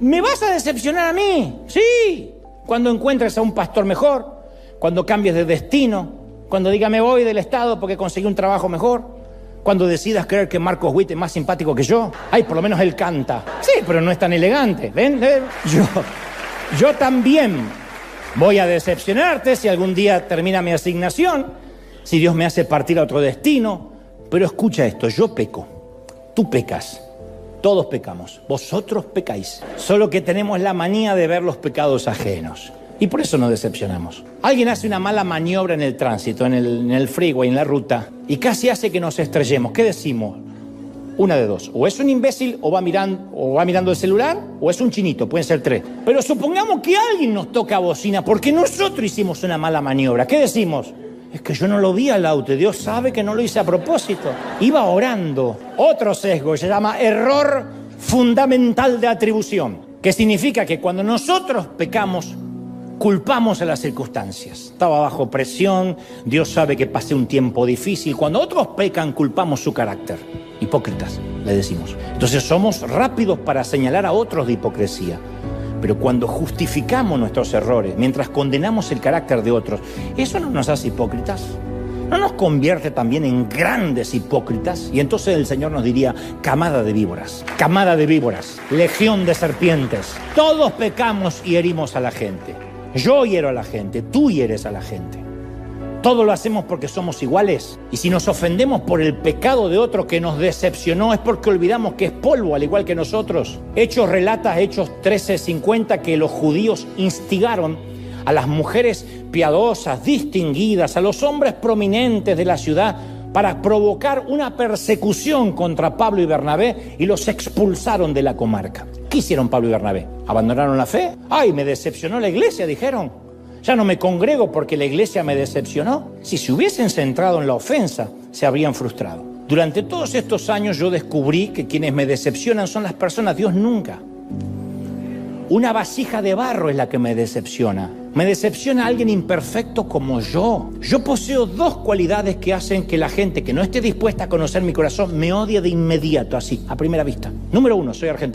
¿Me vas a decepcionar a mí? Sí, cuando encuentres a un pastor mejor, cuando cambies de destino, cuando diga me voy del Estado porque conseguí un trabajo mejor, cuando decidas creer que Marcos Witt es más simpático que yo. Ay, por lo menos él canta. Sí, pero no es tan elegante. ¿Ven? Yo también voy a decepcionarte si algún día termina mi asignación, si Dios me hace partir a otro destino. Pero escucha esto, yo peco, tú pecas, todos pecamos, vosotros pecáis. Solo que tenemos la manía de ver los pecados ajenos. Y por eso nos decepcionamos. Alguien hace una mala maniobra en el tránsito, en el freeway, en la ruta, y casi hace que nos estrellemos. ¿Qué decimos? Una de dos. O es un imbécil, o va mirando el celular, o es un chinito. Pueden ser tres. Pero supongamos que alguien nos toca bocina porque nosotros hicimos una mala maniobra. ¿Qué decimos? Es que yo no lo vi al auto. Dios sabe que no lo hice a propósito. Iba orando. Otro sesgo se llama error fundamental de atribución, que significa que cuando nosotros pecamos, culpamos a las circunstancias. Estaba bajo presión, Dios sabe que pasé un tiempo difícil. Cuando otros pecan, culpamos su carácter. Hipócritas, le decimos. Entonces somos rápidos para señalar a otros de hipocresía. Pero cuando justificamos nuestros errores, mientras condenamos el carácter de otros, ¿eso no nos hace hipócritas? ¿No nos convierte también en grandes hipócritas? Y entonces el Señor nos diría, camada de víboras, legión de serpientes. Todos pecamos y herimos a la gente. Yo hiero a la gente, tú hieres a la gente. Todo lo hacemos porque somos iguales. Y si nos ofendemos por el pecado de otro que nos decepcionó, es porque olvidamos que es polvo, al igual que nosotros. Hechos 13:50, que los judíos instigaron a las mujeres piadosas, distinguidas, a los hombres prominentes de la ciudad, para provocar una persecución contra Pablo y Bernabé, y los expulsaron de la comarca. ¿Qué hicieron Pablo y Bernabé? ¿Abandonaron la fe? ¡Ay, me decepcionó la iglesia!, dijeron. Ya no me congrego porque la iglesia me decepcionó. Si se hubiesen centrado en la ofensa, se habrían frustrado. Durante todos estos años yo descubrí que quienes me decepcionan son las personas, Dios nunca. Una vasija de barro es la que me decepciona. Me decepciona alguien imperfecto como yo. Yo poseo dos cualidades que hacen que la gente que no esté dispuesta a conocer mi corazón me odie de inmediato, así, a primera vista. Número uno, soy argentino.